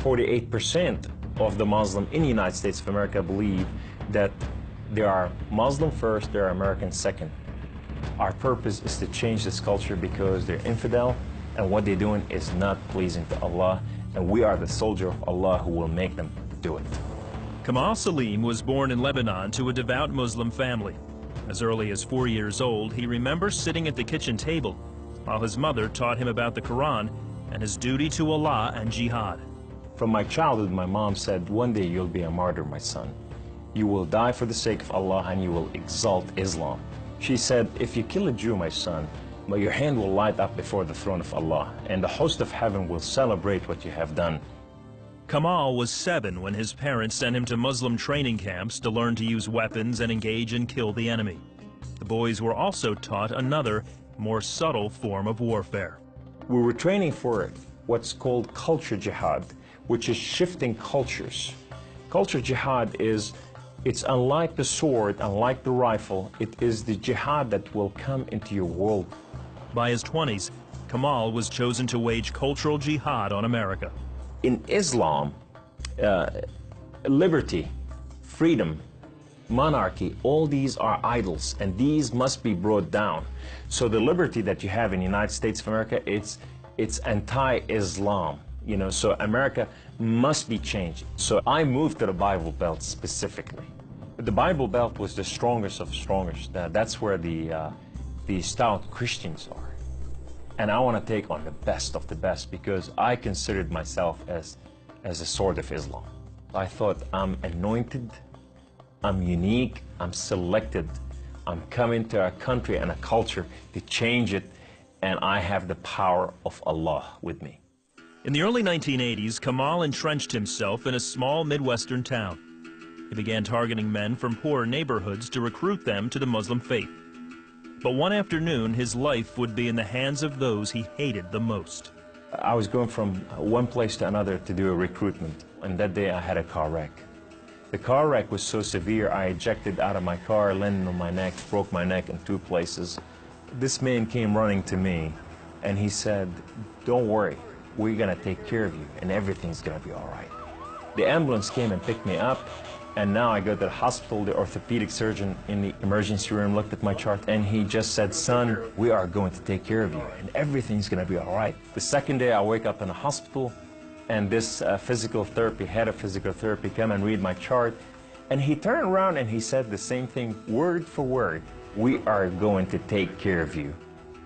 48% of the Muslim in the United States of America believe that there are Muslim first, there are American second. Our purpose is to change this culture because they're infidel, and what they're doing is not pleasing to Allah, and we are the soldier of Allah who will make them do it. Kamal Salim was born in Lebanon to a devout Muslim family. As early as 4 years old, he remembers sitting at the kitchen table while his mother taught him about the Quran and his duty to Allah and jihad. From my childhood, my mom said, one day you'll be a martyr, my son. You will die for the sake of Allah and you will exalt Islam. She said, if you kill a Jew, my son, your hand will light up before the throne of Allah, and the host of heaven will celebrate what you have done. Kamal was 7 when his parents sent him to Muslim training camps to learn to use weapons and engage and kill the enemy. The boys were also taught another, more subtle form of warfare. We were training for what's called culture jihad, which is shifting cultures. Culture jihad is, it's unlike the sword, unlike the rifle, it is the jihad that will come into your world. By his 20s, Kamal was chosen to wage cultural jihad on America. In Islam, liberty, freedom, monarchy, all these are idols, and these must be brought down. So the liberty that you have in the United States of America, it's anti-Islam, you know, so America must be changed. So I moved to the Bible Belt specifically. The Bible Belt was the strongest of strongest. That's where the stout Christians are. And I want to take on the best of the best because I considered myself as a sword of Islam. I thought, I'm anointed, I'm unique, I'm selected, I'm coming to a country and a culture to change it, and I have the power of Allah with me. In the early 1980s, Kamal entrenched himself in a small Midwestern town. He began targeting men from poor neighborhoods to recruit them to the Muslim faith. But one afternoon, his life would be in the hands of those he hated the most. I was going from one place to another to do a recruitment, and that day I had a car wreck. The car wreck was so severe, I ejected out of my car, landed on my neck, broke my neck in 2 places. This man came running to me, and he said, don't worry, we're gonna take care of you, and everything's gonna be all right. The ambulance came and picked me up, and now I go to the hospital. The orthopedic surgeon in the emergency room looked at my chart, and he just said, son, we are going to take care of you, and everything's gonna be all right. The second day, I wake up in the hospital, and this head of physical therapy, come and read my chart, and he turned around and he said the same thing, word for word, we are going to take care of you.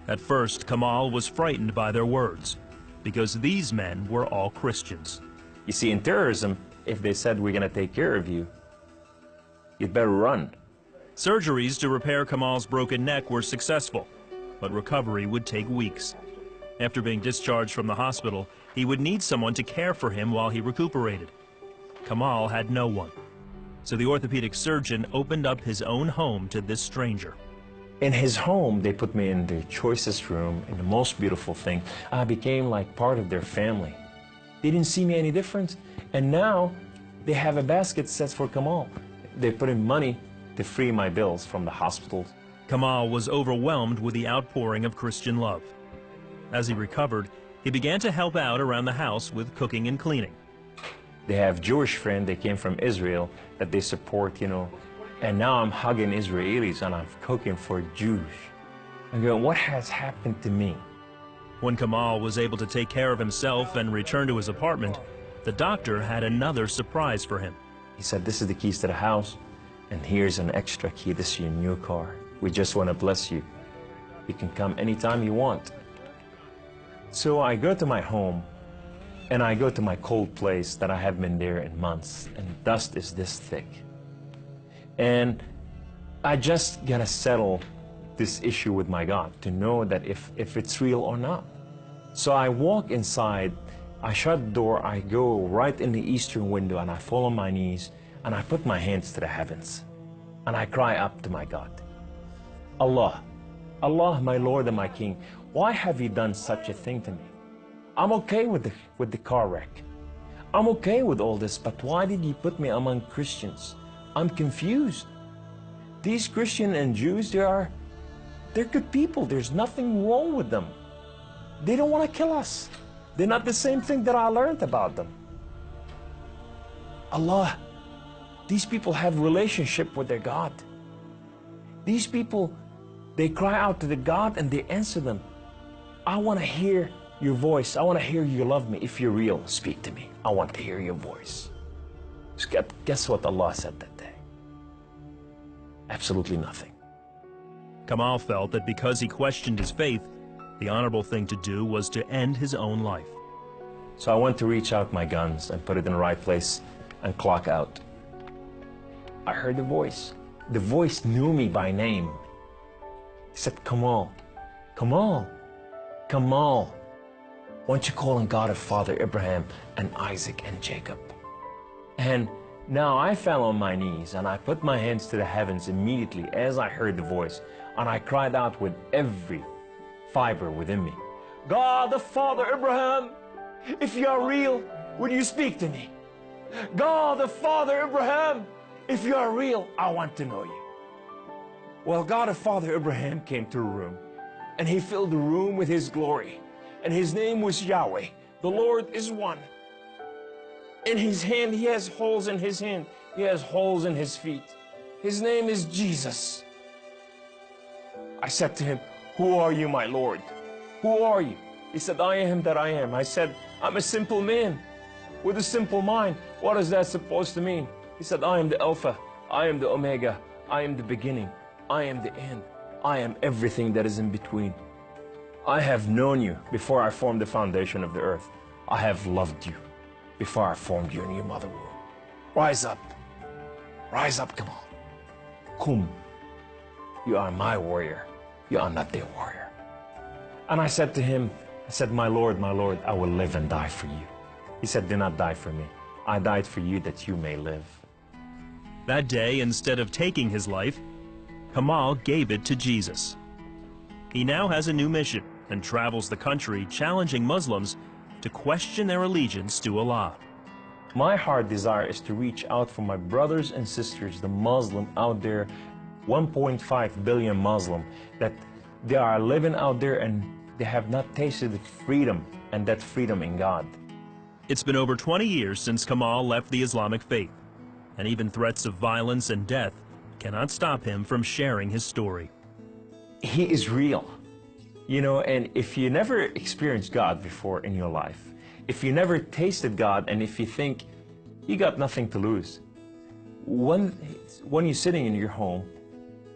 At first, Kamal was frightened by their words, because these men were all Christians. You see, in terrorism, if they said we're going to take care of you, you'd better run. Surgeries to repair Kamal's broken neck were successful, but recovery would take weeks. After being discharged from the hospital, he would need someone to care for him while he recuperated. Kamal had no one, so the orthopedic surgeon opened up his own home to this stranger. In his home, they put me in the choicest room, in the most beautiful thing. I became like part of their family. They didn't see me any different, and now they have a basket set for Kamal. They put in money to free my bills from the hospitals. Kamal was overwhelmed with the outpouring of Christian love. As he recovered, he began to help out around the house with cooking and cleaning. They have Jewish friends, they came from Israel, that they support, you know, and now I'm hugging Israelis and I'm cooking for Jews. I'm going, what has happened to me? When Kamal was able to take care of himself and return to his apartment, the doctor had another surprise for him. He said, this is the keys to the house, and here's an extra key. This is your new car. We just want to bless you. You can come anytime you want. So I go to my home, and I go to my cold place that I haven't been there in months, and dust is this thick. And I just gotta settle this issue with my God to know that if it's real or not. So I walk inside, I shut the door, I go right in the eastern window, and I fall on my knees, and I put my hands to the heavens, and I cry up to my God. Allah, Allah, my Lord and my King, why have you done such a thing to me? I'm okay with the car wreck. I'm okay with all this, but why did you put me among Christians? I'm confused. These Christians and Jews, they're good people. There's nothing wrong with them. They don't want to kill us. They're not the same thing that I learned about them. Allah, these people have relationship with their God. These people, they cry out to the God and they answer them. I want to hear your voice. I want to hear you love me. If you're real, speak to me. I want to hear your voice. Guess what Allah said that day? Absolutely nothing. Kamal felt that because he questioned his faith, the honorable thing to do was to end his own life. So I went to reach out my guns and put it in the right place and clock out. I heard the voice. The voice knew me by name. He said, Kamal, Kamal, Kamal, why don't you call on God of Father Abraham and Isaac and Jacob? And now I fell on my knees and I put my hands to the heavens immediately as I heard the voice, and I cried out with every fiber within me, God of Father Abraham, if you are real, would you speak to me? God of Father Abraham, if you are real, I want to know you. Well, God of Father Abraham came to the room, and he filled the room with his glory, and his name was Yahweh. The Lord is one. In his hand, he has holes in his hand. He has holes in his feet. His name is Jesus. I said to him, who are you, my Lord? Who are you? He said, I am that I am. I said, I'm a simple man with a simple mind. What is that supposed to mean? He said, I am the Alpha, I am the Omega, I am the beginning, I am the end, I am everything that is in between. I have known you before I formed the foundation of the earth. I have loved you before I formed you in your mother womb. Rise up, come on. Kum, you are my warrior, you are not their warrior. And I said to him, I said, my Lord, I will live and die for you. He said, do not die for me. I died for you that you may live. That day, instead of taking his life, Kamal gave it to Jesus. He now has a new mission and travels the country challenging Muslims to question their allegiance to Allah. My heart desire is to reach out for my brothers and sisters, the Muslim out there, 1.5 billion Muslim, that they are living out there and they have not tasted the freedom, and that freedom in God. It's been over 20 years since Kamal left the Islamic faith, and even threats of violence and death cannot stop him from sharing his story. He is real, you know, and if you never experienced God before in your life, if you never tasted God, and if you think you got nothing to lose, when you're sitting in your home,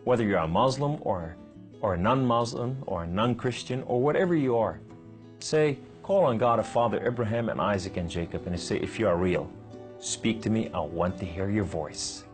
whether you're a Muslim or a non-Muslim or a non-Christian or whatever you are, say, call on God of Father Abraham and Isaac and Jacob, and say, if you are real, speak to me, I want to hear your voice.